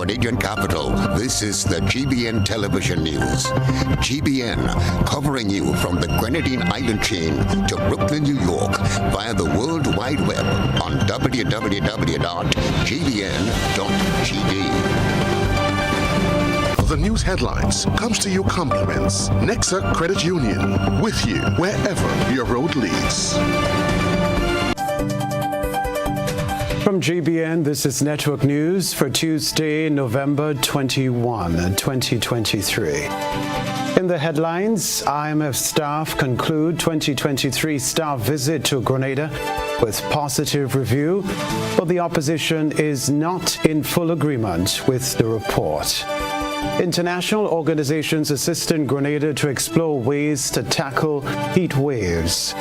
Grenadian capital, this is the GBN television news. GBN, covering you from the Grenadine Island chain to Brooklyn, New York, via the World Wide Web on www.gbn.gd. The news headlines comes to you compliments Nexa Credit Union, with you wherever your road leads. From GBN, this is Network News for Tuesday, November 21, 2023. In the headlines, IMF staff conclude 2023 staff visit to Grenada with positive review, but the opposition is not in full agreement with the report. International organizations assisting Grenada to explore ways to tackle heat waves.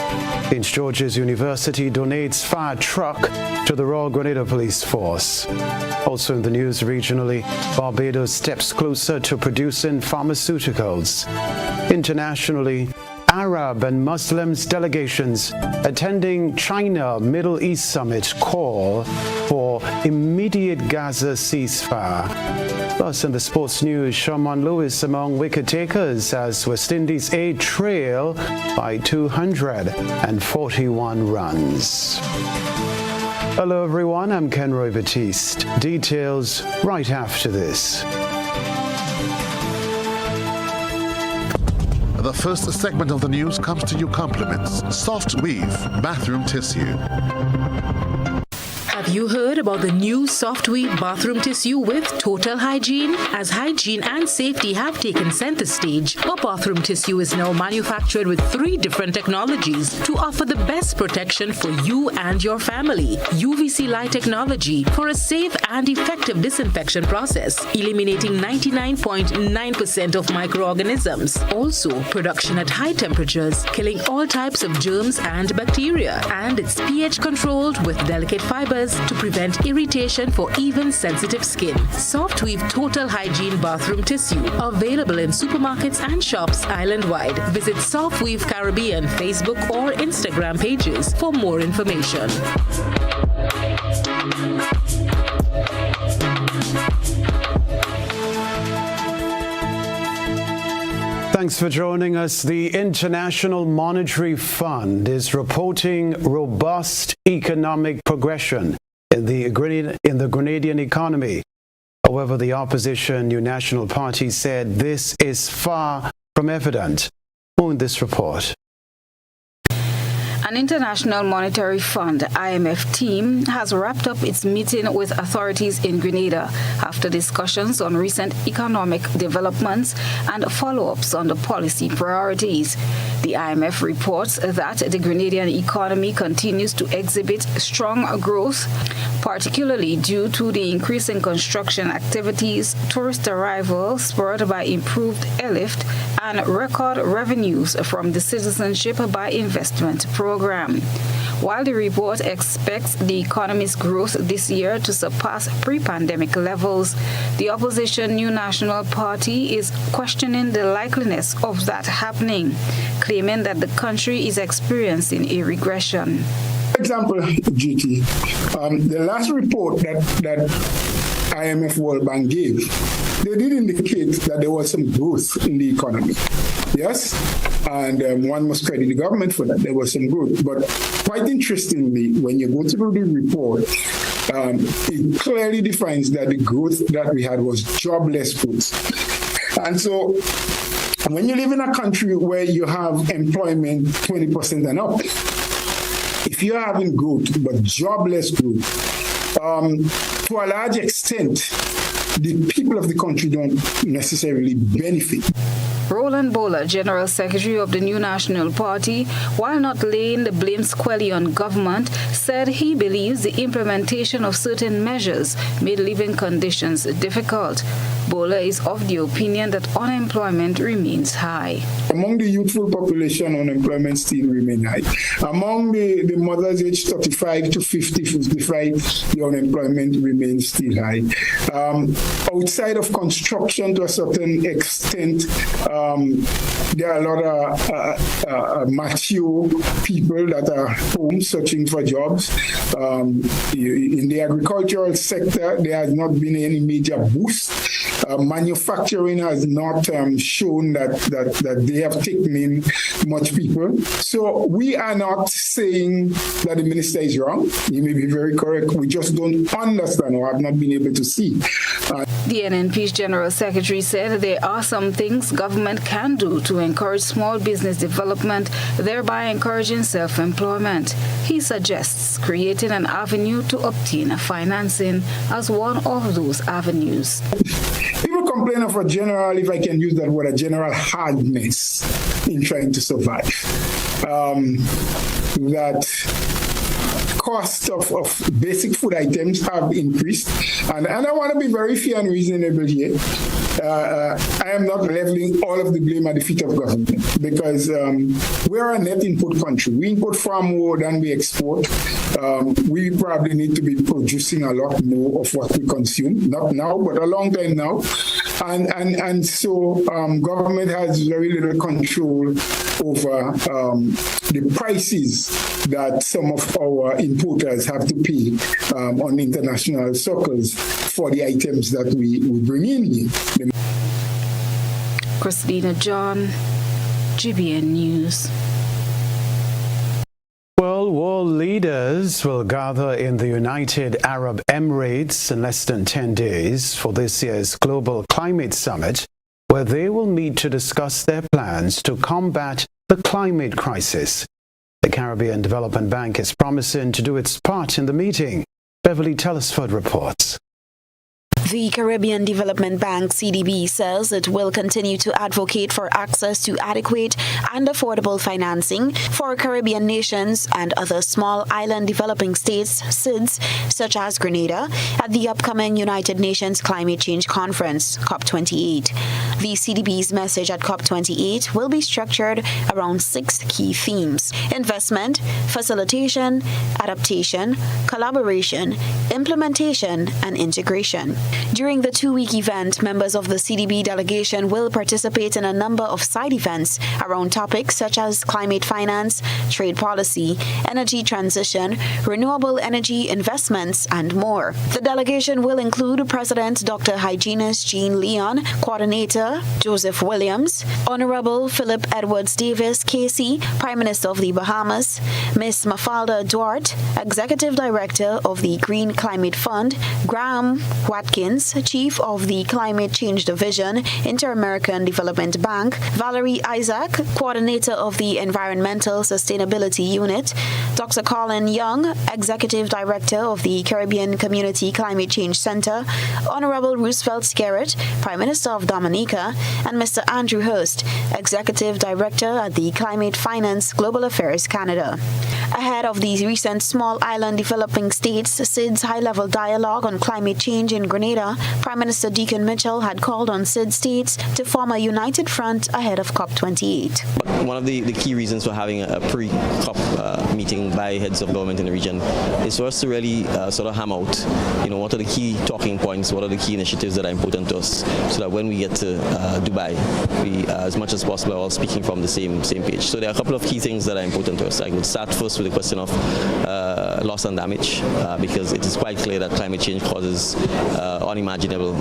St. George's University donates fire truck to the Royal Grenada Police Force. Also in the news regionally, Barbados steps closer to producing pharmaceuticals. Internationally, Arab and Muslims delegations attending China Middle East Summit call for immediate Gaza ceasefire. Plus, in the sports news, Sherman Lewis among wicket takers as West Indies A trail by 241 runs. Hello everyone, I'm Kenroy Baptiste. Details right after this. The first segment of the news comes to you compliments Soft Weave Bathroom Tissue. Have you heard about the new Soft Weave bathroom tissue with total hygiene? As hygiene and safety have taken center stage, our bathroom tissue is now manufactured with 3 different technologies to offer the best protection for you and your family. UVC light technology for a safe and effective disinfection process, eliminating 99.9% of microorganisms. Also, production at high temperatures, killing all types of germs and bacteria. And it's pH controlled with delicate fibers to prevent irritation for even sensitive skin. Soft Weave Total Hygiene Bathroom Tissue, available in supermarkets and shops island-wide. Visit Soft Weave Caribbean Facebook or Instagram pages for more information. Thanks for joining us. The International Monetary Fund is reporting robust economic progression in the Grenadian economy. However, the opposition New National Party said this is far from evident. More in this report. An International Monetary Fund (IMF) team has wrapped up its meeting with authorities in Grenada after discussions on recent economic developments and follow-ups on the policy priorities. The IMF reports that the Grenadian economy continues to exhibit strong growth, particularly due to the increase in construction activities, tourist arrivals spurred by improved airlift, and record revenues from the Citizenship by Investment program. While the report expects the economy's growth this year to surpass pre-pandemic levels, the opposition New National Party is questioning the likeliness of that happening, claiming that the country is experiencing a regression. For example, GT, the last report that IMF World Bank gave, they did indicate that there was some growth in the economy. Yes, and one must credit the government for that. There was some growth. But quite interestingly, when you go through the report, it clearly defines that the growth that we had was jobless growth. And so when you live in a country where you have employment 20% and up, if you're having growth but jobless growth, to a large extent, the people of the country don't necessarily benefit. Roland Bowler, General Secretary of the New National Party, while not laying the blame squarely on government, said he believes the implementation of certain measures made living conditions difficult. Bola is of the opinion that unemployment remains high. Among the youthful population, unemployment still remains high. Among the mothers aged 35 to 50, 55, the unemployment remains still high. Outside of construction, to a certain extent, there are a lot of mature people that are home searching for jobs. In the agricultural sector, there has not been any major boost. Manufacturing has not shown that they have taken in much people. So we are not saying that the minister is wrong. He may be very correct. We just don't understand or have not been able to see. The NNP's General Secretary said there are some things government can do to encourage small business development, thereby encouraging self-employment. He suggests creating an avenue to obtain financing as one of those avenues. People complain of a general, if I can use that word, a general hardness in trying to survive. That cost of basic food items have increased. And I want to be very fair and reasonable here. I am not leveling all of the blame at the feet of government because we are a net input country. We import far more than we export. We probably need to be producing a lot more of what we consume, not now, but a long time now. And so government has very little control over the prices that some of our importers have to pay on international circles for the items that we bring in here. Christina John, GBN News. Well, world leaders will gather in the United Arab Emirates in less than 10 days for this year's Global Climate Summit, where they will meet to discuss their plans to combat the climate crisis. The Caribbean Development Bank is promising to do its part in the meeting. Beverly Telesford reports. The Caribbean Development Bank, CDB, says it will continue to advocate for access to adequate and affordable financing for Caribbean nations and other small island developing states, SIDS, such as Grenada, at the upcoming United Nations Climate Change Conference, COP28. The CDB's message at COP28 will be structured around 6 key themes: investment, facilitation, adaptation, collaboration, implementation, and integration. During the 2-week event, members of the CDB delegation will participate in a number of side events around topics such as climate finance, trade policy, energy transition, renewable energy investments, and more. The delegation will include President Dr. Hyginus Jean Leon, Coordinator Joseph Williams, Honorable Philip Edwards Davis Casey, Prime Minister of the Bahamas, Ms. Mafalda Duarte, Executive Director of the Green Climate Fund, Graham Watkins, Chief of the Climate Change Division, Inter-American Development Bank, Valerie Isaac, Coordinator of the Environmental Sustainability Unit, Dr. Colin Young, Executive Director of the Caribbean Community Climate Change Center, Honorable Roosevelt Skerritt, Prime Minister of Dominica, and Mr. Andrew Hurst, Executive Director at the Climate Finance Global Affairs Canada. Ahead of the recent Small Island Developing States SIDS high-level dialogue on climate change in Grenada, Prime Minister Deacon Mitchell had called on SID states to form a united front ahead of COP28. One of the key reasons for having a pre-COP meeting by heads of government in the region is for us to really sort of hammer out, what are the key talking points, what are the key initiatives that are important to us, so that when we get to Dubai, we, as much as possible, are all speaking from the same page. So there are a couple of key things that are important to us. I would start first with the question of loss and damage, because it is quite clear that climate change causes unimaginable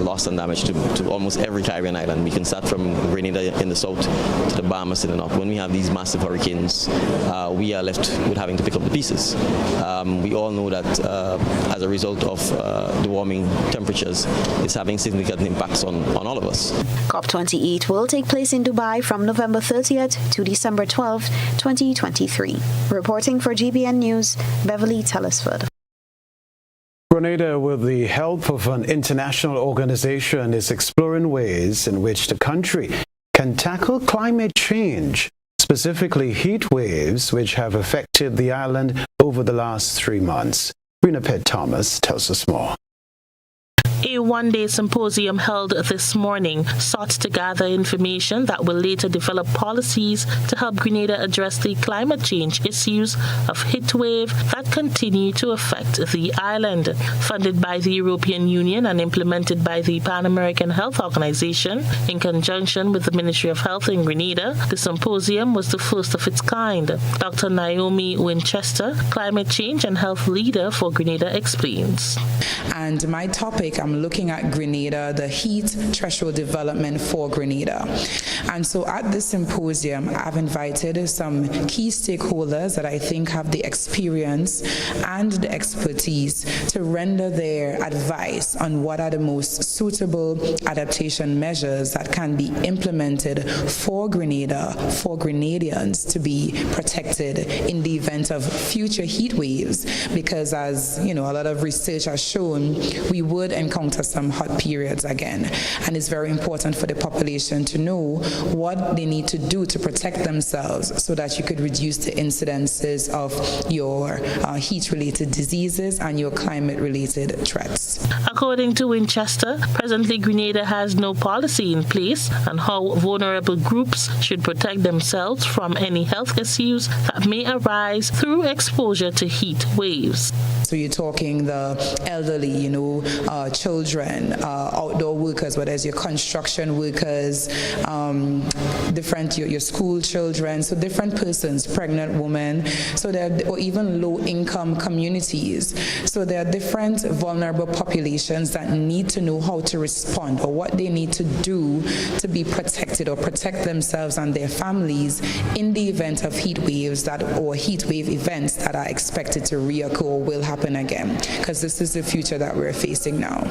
loss and damage to almost every Caribbean island. We can start from Grenada in the south to the Bahamas in the north. When we have these massive hurricanes, we are left with having to pick up the pieces. We all know that as a result of the warming temperatures, it's having significant impacts on all of us. COP28 will take place in Dubai from November 30th to December 12th, 2023. Reporting for GBN News, Beverly Telesford. Grenada, with the help of an international organization, is exploring ways in which the country can tackle climate change, specifically heat waves, which have affected the island over the last 3 months. Rena Pett Thomas tells us more. A one-day symposium held this morning sought to gather information that will later develop policies to help Grenada address the climate change issues of heat wave that continue to affect the island. Funded by the European Union and implemented by the Pan American Health Organization in conjunction with the Ministry of Health in Grenada, the symposium was the first of its kind. Dr. Naomi Winchester, climate change and health leader for Grenada, explains. And my topic, I'm looking at Grenada, the heat threshold development for Grenada. And so at this symposium, I've invited some key stakeholders that I think have the experience and the expertise to render their advice on what are the most suitable adaptation measures that can be implemented for Grenada, for Grenadians to be protected in the event of future heat waves, because as you know, a lot of research has shown, we would encounter some hot periods again, and it's very important for the population to know what they need to do to protect themselves so that you could reduce the incidences of your heat-related diseases and your climate-related threats. According to Winchester, presently Grenada has no policy in place on how vulnerable groups should protect themselves from any health issues that may arise through exposure to heat waves. So you're talking the elderly, children, outdoor workers, whether it's your construction workers, your school children, so different persons, pregnant women, or even low-income communities. So there are different vulnerable populations that need to know how to respond or what they need to do to be protected or protect themselves and their families in the event of heat waves or heat wave events that are expected to reoccur or will happen again, because this is the future that we're facing now.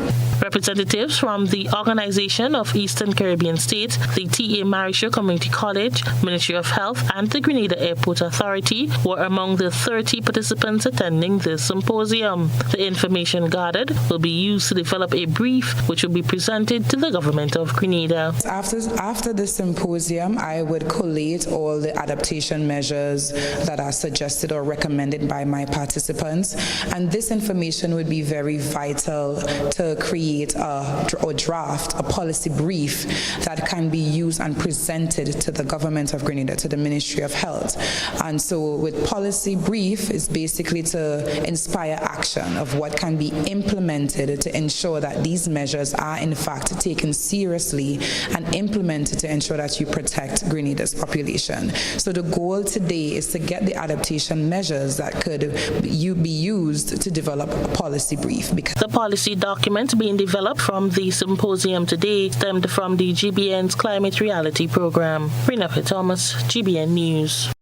Representatives from the Organization of Eastern Caribbean States, the T.A. Marisha Community College, Ministry of Health, and the Grenada Airport Authority were among the 30 participants attending this symposium. The information gathered will be used to develop a brief which will be presented to the government of Grenada. After the symposium, I would collate all the adaptation measures that are suggested or recommended by my participants, and this information would be very vital to create or draft a policy brief that can be used and presented to the government of Grenada, to the Ministry of Health. And so with policy brief is basically to inspire action of what can be implemented to ensure that these measures are in fact taken seriously and implemented to ensure that you protect Grenada's population. So the goal today is to get the adaptation measures that could be used to develop a policy brief. The policy document being developed from the symposium today stemmed from the GBN's Climate Reality Program. Rina Thomas, GBN News.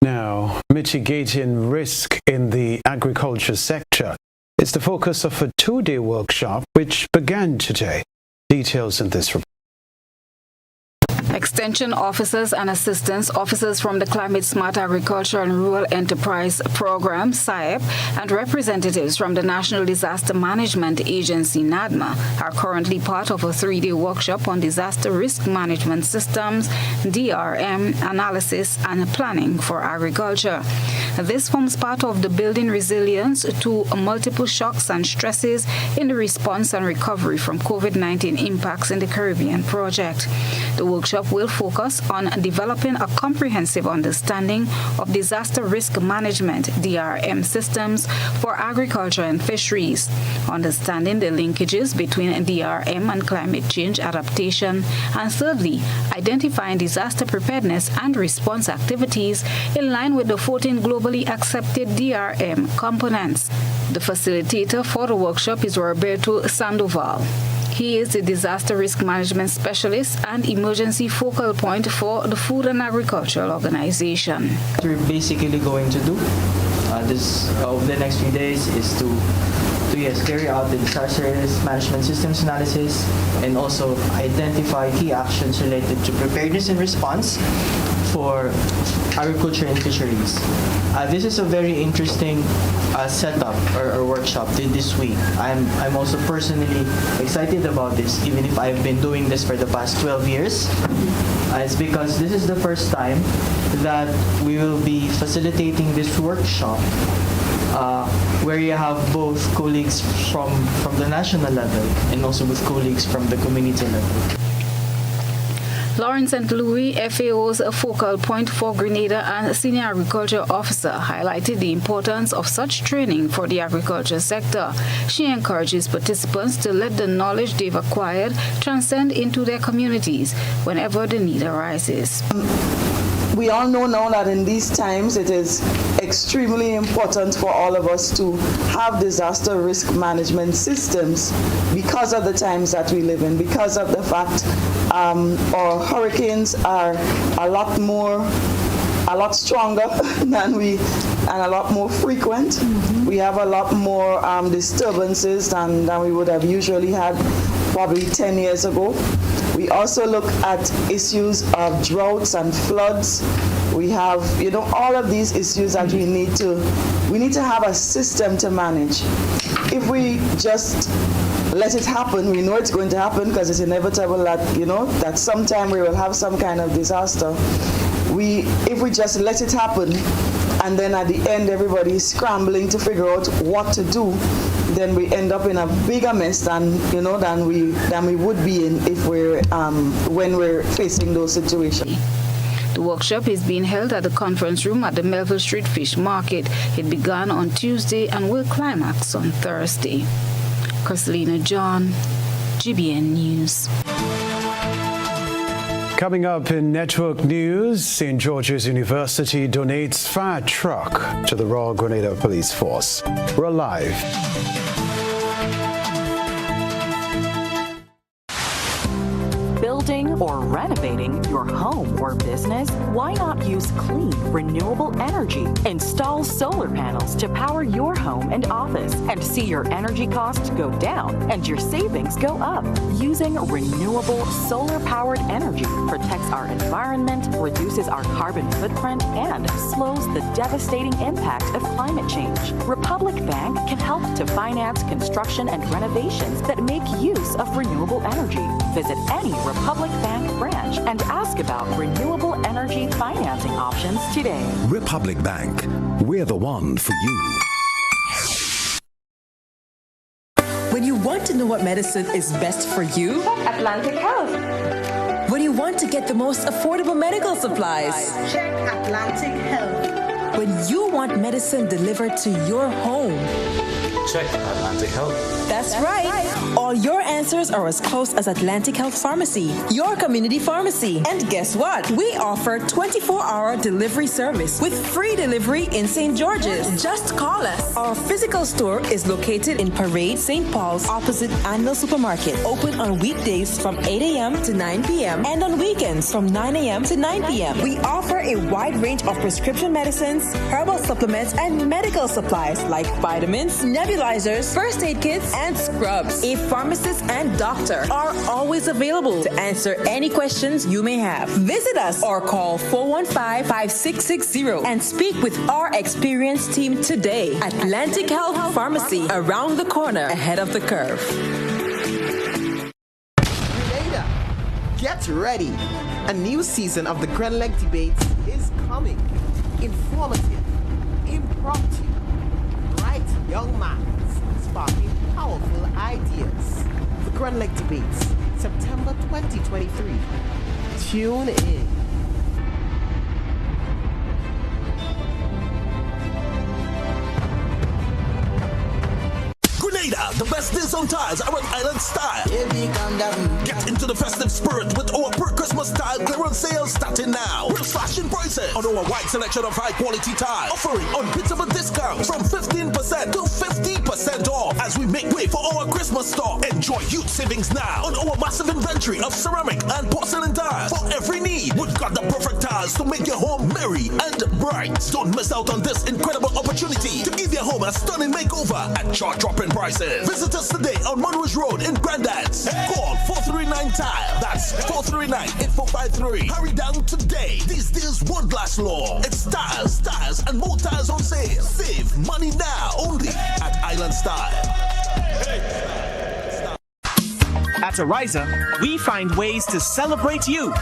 Now, mitigating risk in the agriculture sector is the focus of a two-day workshop which began today. Details in this report. Extension officers and assistance officers from the Climate Smart Agriculture and Rural Enterprise Program, SIEP, and representatives from the National Disaster Management Agency, NADMA, are currently part of a 3-day workshop on disaster risk management systems, DRM, analysis, and planning for agriculture. This forms part of the building resilience to multiple shocks and stresses in the response and recovery from COVID-19 impacts in the Caribbean project. The workshop will focus on developing a comprehensive understanding of disaster risk management (DRM) systems for agriculture and fisheries, understanding the linkages between DRM and climate change adaptation, and thirdly, identifying disaster preparedness and response activities in line with the 14 globally accepted DRM components. The facilitator for the workshop is Roberto Sandoval. He is the disaster risk management specialist and emergency focal point for the Food and Agricultural Organization. What we're basically going to do over the next few days is to carry out the disaster risk management systems analysis and also identify key actions related to preparedness and response for agriculture and fisheries. This is a very interesting setup or workshop this week. I'm also personally excited about this, even if I've been doing this for the past 12 years. It's because this is the first time that we will be facilitating this workshop where you have both colleagues from the national level and also with colleagues from the community level. Lawrence St. Louis, FAO's focal point for Grenada and senior agriculture officer, highlighted the importance of such training for the agriculture sector. She encourages participants to let the knowledge they've acquired transcend into their communities whenever the need arises. We all know now that in these times it is extremely important for all of us to have disaster risk management systems because of the times that we live in, because of the fact our hurricanes are a lot stronger and a lot more frequent. Mm-hmm. We have a lot more disturbances than we would have usually had probably 10 years ago. We also look at issues of droughts and floods. We have, all of these issues that we need to have a system to manage. If we just let it happen, we know it's going to happen because it's inevitable that, that sometime we will have some kind of disaster. If we just let it happen and then at the end everybody is scrambling to figure out what to do, then we end up in a bigger mess than we would be in if when we're facing those situations. The workshop is being held at the conference room at the Melville Street Fish Market. It began on Tuesday and will climax on Thursday. Christelina John, GBN News. Coming up in Network News, St. George's University donates fire truck to the Royal Grenada Police Force. We're live. Building or renovating your home or business? Why not use clean, renewable energy? Install solar panels to power your home and office and see your energy costs go down and your savings go up. Using renewable solar-powered energy protects our environment, reduces our carbon footprint, and slows the devastating impact of climate change. Republic Bank can help to finance construction and renovations that make use of renewable energy. Visit any Republic Bank branch and ask about renewable energy financing options today. Republic Bank, we're the one for you. When you want to know what medicine is best for you, Atlantic Health. When you want to get the most affordable medical supplies, check Atlantic Health. When you want medicine delivered to your home, check Atlantic Health. That's right. All your answers are as close as Atlantic Health Pharmacy, your community pharmacy. And guess what? We offer 24-hour delivery service with free delivery in St. George's. Just call us. Our physical store is located in Parade, St. Paul's, opposite Anvil Supermarket. Open on weekdays from 8 a.m. to 9 p.m. and on weekends from 9 a.m. to 9 p.m. We offer a wide range of prescription medicines, herbal supplements, and medical supplies like vitamins, nebulizers, first aid kits, and scrubs. A pharmacist and doctor are always available to answer any questions you may have. Visit us or call 415-5660 and speak with our experienced team today. Atlantic Health Pharmacy, around the corner, ahead of the curve. Grenada, get ready. A new season of the Grenleg Debates is coming. Informative, impromptu, bright young minds sparking powerful ideas. The Grenleg Debates, September 2023. Tune in. Grenada, the best deals on tires are on Island Style. Get into the festive spirit with our pre-Christmas style clearance sales starting now. Real slashing prices on our wide selection of high-quality tires, offering unbeatable discounts from 15% to 50% off as we make way for our Christmas stock. Enjoy huge savings now on our massive inventory of ceramic and porcelain tires for every need. We've got the perfect tires to make your home merry and bright. Don't miss out on this incredible opportunity to give your home a stunning makeover at jaw-dropping prices. Visit us today on Monroe Road in Grandad's. Call 439-TILE. That's 439-8453. Hurry down today. These deals won't last long. It's tires, and more tires on sale. Save money now only at Island Style. At Ariza, we find ways to celebrate you.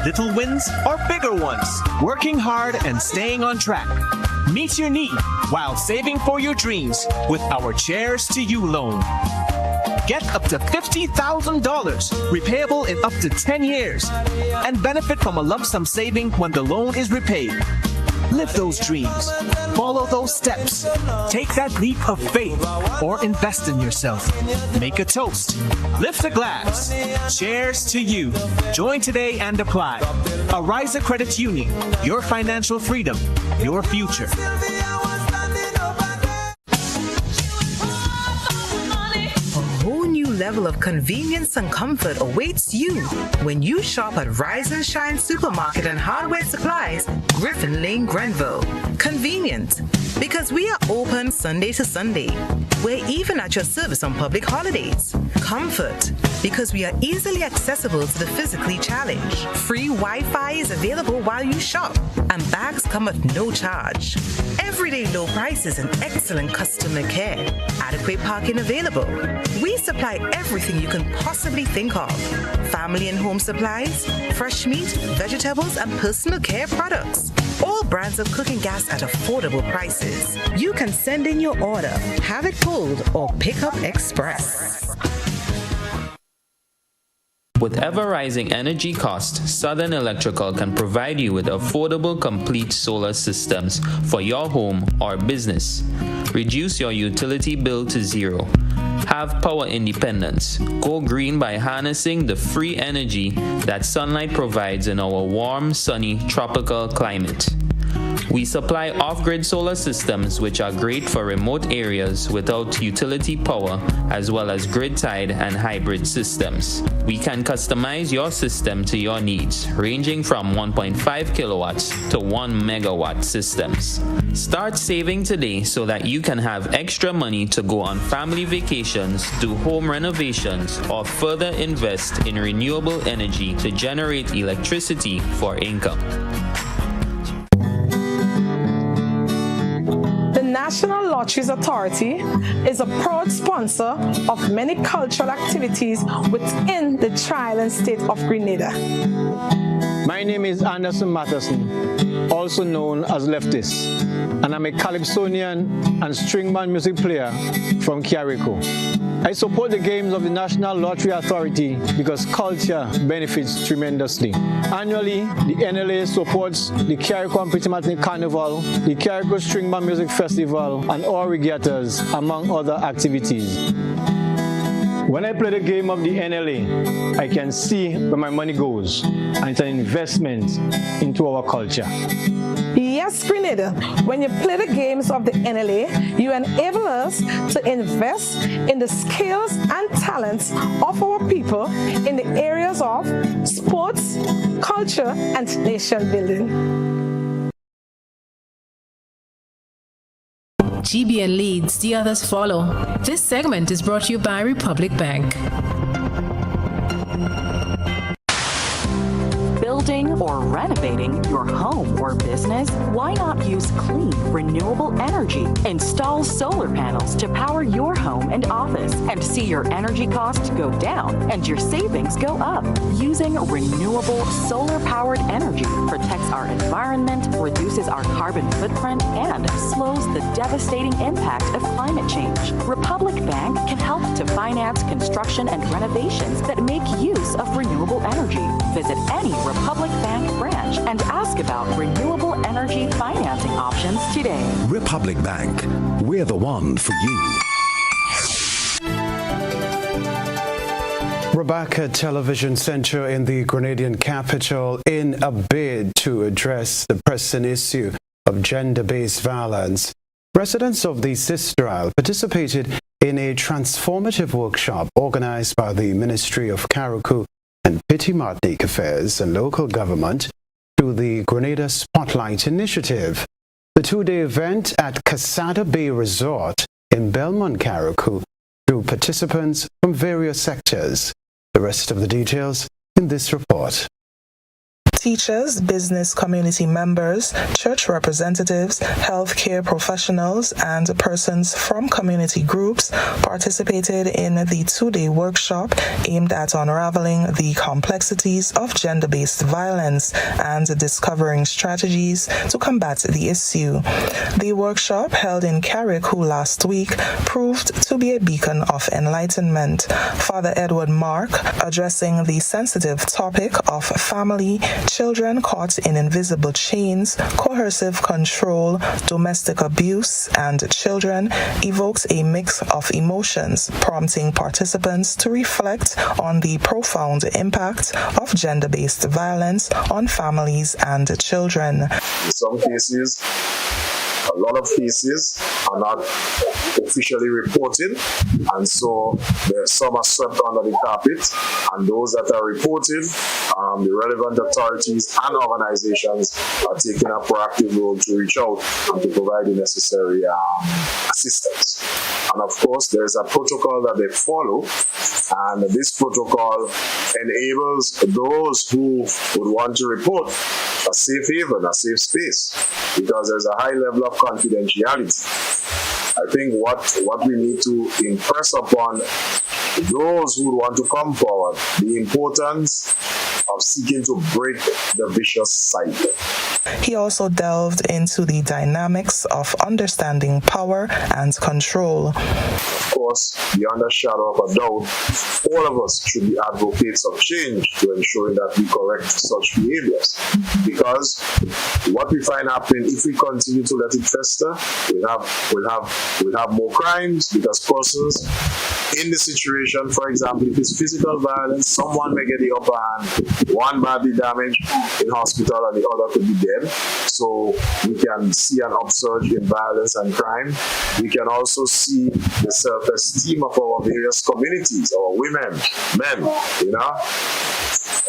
Little wins or bigger ones. Working hard and staying on track. Meet your need while saving for your dreams with our Cheers to You loan. Get up to $50,000 repayable in up to 10 years and benefit from a lump sum saving when the loan is repaid. Live those dreams. Follow those steps. Take that leap of faith or invest in yourself. Make a toast. Lift a glass. Cheers to you. Join today and apply. Ariza Credit Union. Your financial freedom. Your future. Level of convenience and comfort awaits you when you shop at Rise and Shine Supermarket and Hardware Supplies, Griffin Lane, Grenville. Convenient, because we are open Sunday to Sunday. We're even at your service on public holidays. Comfort, because we are easily accessible to the physically challenged. Free Wi-Fi is available while you shop, and bags come at no charge. Everyday low prices and excellent customer care. Adequate parking available. We supply everything you can possibly think of. Family and home supplies, fresh meat, vegetables, and personal care products. All brands of cooking gas at affordable prices. You can send in your order, have it pulled, or pick up express. With ever-rising energy costs, Southern Electrical can provide you with affordable, complete solar systems for your home or business. Reduce your utility bill to zero. Have power independence. Go green by harnessing the free energy that sunlight provides in our warm, sunny, tropical climate. We supply off-grid solar systems which are great for remote areas without utility power, as well as grid-tied and hybrid systems. We can customize your system to your needs, ranging from 1.5 kilowatts to 1 megawatt systems. Start saving today so that you can have extra money to go on family vacations, do home renovations, or further invest in renewable energy to generate electricity for income. National Lotteries Authority is a proud sponsor of many cultural activities within the tri-island state of Grenada. My name is Anderson Matheson, also known as Baptiste, and I'm a calypsonian and string band music player from Carrico. I support the games of the National Lottery Authority because culture benefits tremendously. Annually, the NLA supports the Carrico and Pitamatin Carnival, the Carrico String Band Music Festival, and all regattas, among other activities. When I play the game of the NLA, I can see where my money goes, and it's an investment into our culture. Yes, Grenada, when you play the games of the NLA, you enable us to invest in the skills and talents of our people in the areas of sports, culture, and nation building. GBN leads, the others follow. This segment is brought to you by Republic Bank. Building or renovating your home or business? Why not use clean, renewable energy? Install solar panels to power your home and office and see your energy costs go down and your savings go up. Using renewable solar-powered energy protects our environment, reduces our carbon footprint, and slows the devastating impact of climate change. Republic Bank can help to finance construction and renovations that make use of renewable energy. Visit any Republic Bank branch and ask about renewable energy financing options today. Republic Bank, we're the one for you. Rebecca Television Center in the Grenadian capital in a bid to address the pressing issue of gender-based violence. Residents of the Sister Isle participated in a transformative workshop organized by the Ministry of Carrico and Pity Martinique Affairs and Local Government through the Grenada Spotlight Initiative. The two-day event at Casada Bay Resort in Belmont, Carrico, drew participants from various sectors. The rest of the details in this report. Teachers, business community members, church representatives, healthcare professionals, and persons from community groups participated in the two-day workshop aimed at unraveling the complexities of gender-based violence and discovering strategies to combat the issue. The workshop, held in Carriacou last week, proved to be a beacon of enlightenment. Father Edward Mark, addressing the sensitive topic of family, children caught in invisible chains, coercive control, domestic abuse, and children, evokes a mix of emotions, prompting participants to reflect on the profound impact of gender-based violence on families and children. In some cases, a lot of cases are not officially reported, and so some are swept under the carpet, and those that are reported, the relevant authorities and organizations are taking a proactive role to reach out and to provide the necessary assistance. And of course, there is a protocol that they follow, and this protocol enables those who would want to report a safe haven, a safe space, because there's a high level of confidentiality. I think what we need to impress upon those who want to come forward, the importance of seeking to break the vicious cycle. He also delved into the dynamics of understanding power and control. Of course, beyond a shadow of a doubt, all of us should be advocates of change to ensuring that we correct such behaviors. Because what we find happening, if we continue to let it fester, we'll have more crimes, because persons in the situation, for example, if it's physical violence, someone may get the upper hand, one might be damaged in hospital and the other could be dead. So we can see an upsurge in violence and crime. We can also see the self-esteem of our various communities, our women, men,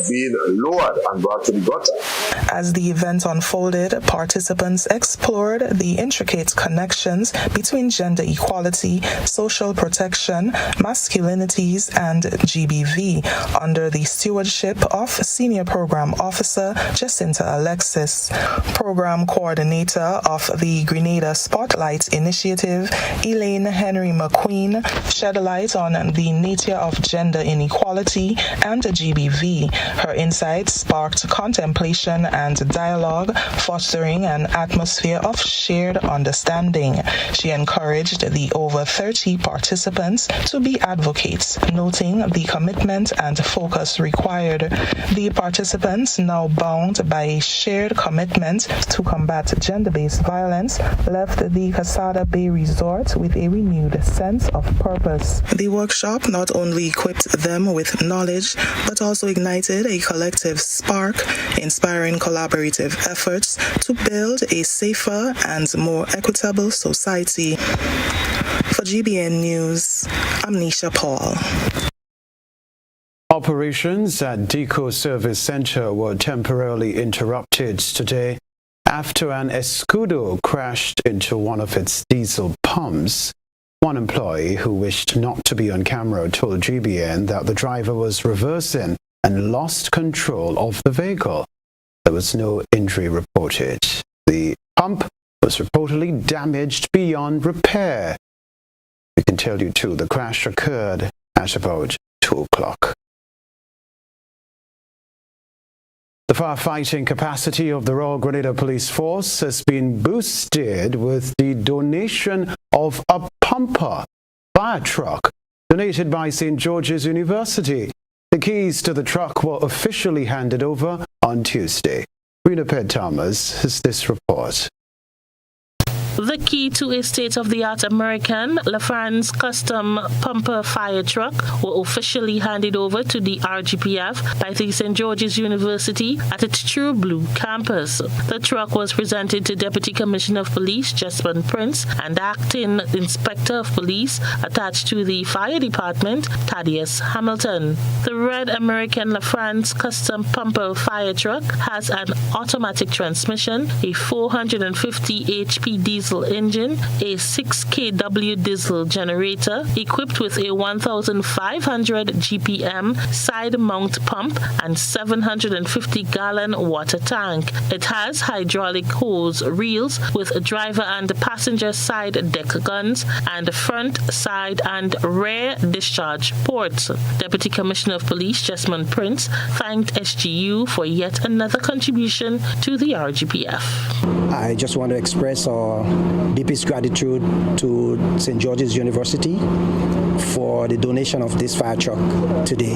being lowered and brought to the gutter. As the event unfolded, participants explored the intricate connections between gender equality, social protection, masculinities, and GBV under the stewardship of Senior Program Officer Jacinta Alexis. Program Coordinator of the Grenada Spotlight Initiative, Elaine Henry McQueen, shed light on the nature of gender inequality and GBV. Her insights sparked contemplation and dialogue, fostering an atmosphere of shared understanding. She encouraged the over 30 participants to be advocates, noting the commitment and focus required. The participants, now bound by a shared commitment to combat gender-based violence, left the Casada Bay Resort with a renewed sense of purpose. The workshop not only equipped them with knowledge, but also ignited a collective spark, inspiring collaborative efforts to build a safer and more equitable society. For GBN News, I'm Nisha Paul. Operations at Deco Service Center were temporarily interrupted today after an Escudo crashed into one of its diesel pumps. One employee who wished not to be on camera told GBN that the driver was reversing and lost control of the vehicle. There was no injury reported. The pump was reportedly damaged beyond repair. We can tell you too, the crash occurred at about 2 o'clock. The firefighting capacity of the Royal Grenada Police Force has been boosted with the donation of a pumper fire truck donated by St. George's University. The keys to the truck were officially handed over on Tuesday. Rena Thomas has this report. The key to a state-of-the-art American LaFrance custom pumper fire truck were officially handed over to the RGPF by the St. George's University at its True Blue campus. The truck was presented to Deputy Commissioner of Police Jespen Prince and Acting Inspector of Police attached to the Fire Department, Thaddeus Hamilton. The red American LaFrance custom pumper fire truck has an automatic transmission, a 450 HP diesel diesel engine, a 6 kW diesel generator equipped with a 1,500 GPM side mount pump and 750-gallon water tank. It has hydraulic hose reels with driver and passenger side deck guns and front, side and rear discharge ports. Deputy Commissioner of Police Jesmond Prince thanked SGU for yet another contribution to the RGPF. I just want to express our deepest gratitude to St. George's University for the donation of this fire truck today.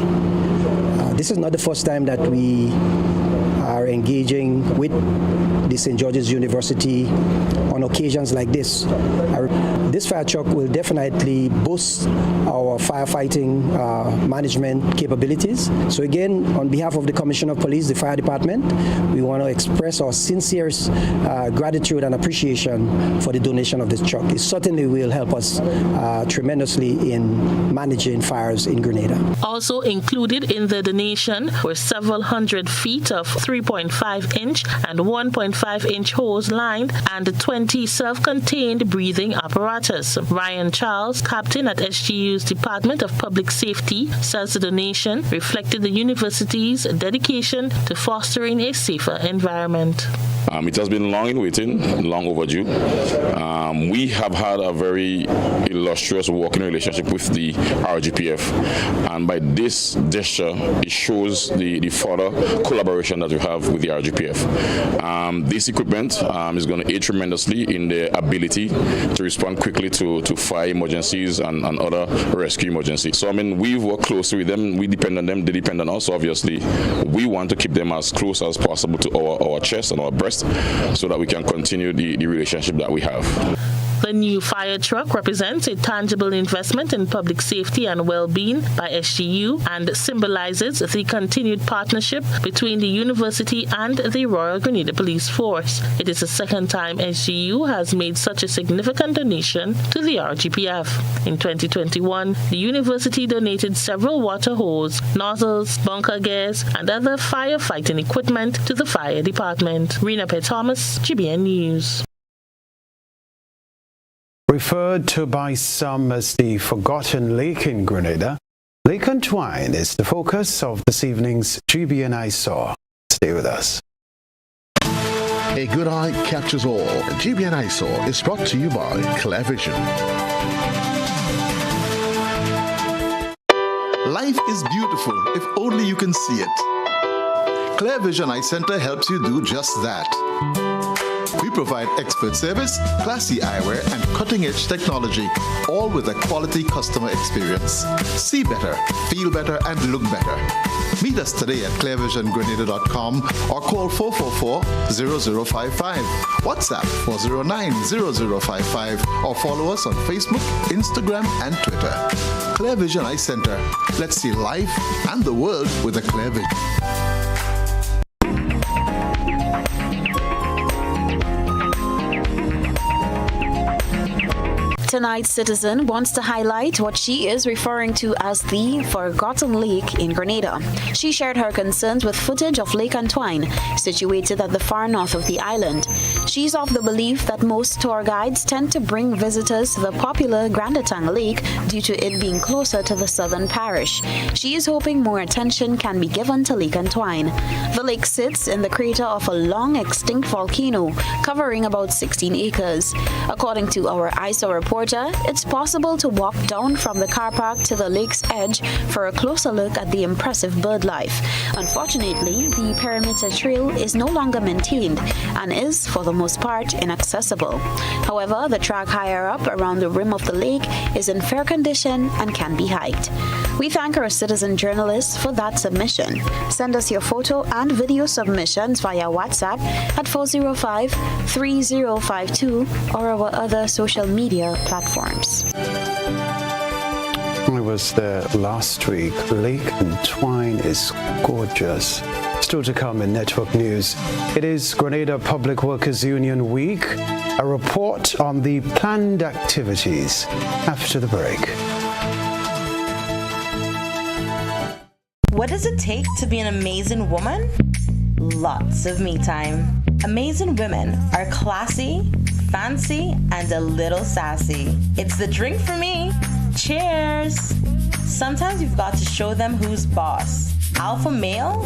This is not the first time that we are engaging with the St. George's University on occasions like this. This fire truck will definitely boost our firefighting management capabilities. So again, on behalf of the Commissioner of Police, the Fire Department, we want to express our sincerest gratitude and appreciation for the donation of this truck. It certainly will help us tremendously in managing fires in Grenada. Also included in the donation were several hundred feet of 3.5-inch and 1.5-inch hose line and 20 self-contained breathing apparatus. Ryan Charles, captain at SGU's Department of Public Safety, says the donation reflected the university's dedication to fostering a safer environment. It has been long in waiting, long overdue. We have had a very illustrious working relationship with the RGPF, and by this gesture, it shows the further collaboration that we have with the RGPF. This equipment is going to aid tremendously in their ability to respond quickly to fire emergencies and other rescue emergencies. So, we've worked closely with them. We depend on them. They depend on us. Obviously, we want to keep them as close as possible to our chest and our breast, so that we can continue the relationship that we have. The new fire truck represents a tangible investment in public safety and well-being by SGU and symbolizes the continued partnership between the university and the Royal Grenada Police Force. It is the second time SGU has made such a significant donation to the RGPF. In 2021, the university donated several water hose, nozzles, bunker gears, and other firefighting equipment to the fire department. Rena P. Thomas, GBN News. Referred to by some as the Forgotten Lake in Grenada, Lake Antoine is the focus of this evening's GBN I Saw. Stay with us. A good eye captures all. GBN I Saw is brought to you by Clear Vision. Life is beautiful if only you can see it. Clear Vision Eye Center helps you do just that. We provide expert service, classy eyewear, and cutting-edge technology, all with a quality customer experience. See better, feel better, and look better. Meet us today at clearvisiongrenada.com or call 444-0055, WhatsApp 409-0055, or follow us on Facebook, Instagram, and Twitter. Clear Vision Eye Center. Let's see life and the world with a clear vision. Tonight's citizen wants to highlight what she is referring to as the Forgotten Lake in Grenada. She shared her concerns with footage of Lake Antoine, situated at the far north of the island. She's of the belief that most tour guides tend to bring visitors to the popular Grandetang Lake due to it being closer to the southern parish. She is hoping more attention can be given to Lake Antoine. The lake sits in the crater of a long extinct volcano, covering about 16 acres. According to our ISO report, it's possible to walk down from the car park to the lake's edge for a closer look at the impressive bird life. Unfortunately, the perimeter trail is no longer maintained and is, for the most part, inaccessible. However, the track higher up around the rim of the lake is in fair condition and can be hiked. We thank our citizen journalists for that submission. Send us your photo and video submissions via WhatsApp at 405-3052 or our other social media platforms. I was there last week. Lake Antoine is gorgeous. Still to come in Network News. It is Grenada Public Workers Union Week. A report on the planned activities after the break. What does it take to be an amazing woman? Lots of me time. Amazing women are classy, fancy and a little sassy. It's the drink for me. Cheers! Sometimes you've got to show them who's boss. Alpha male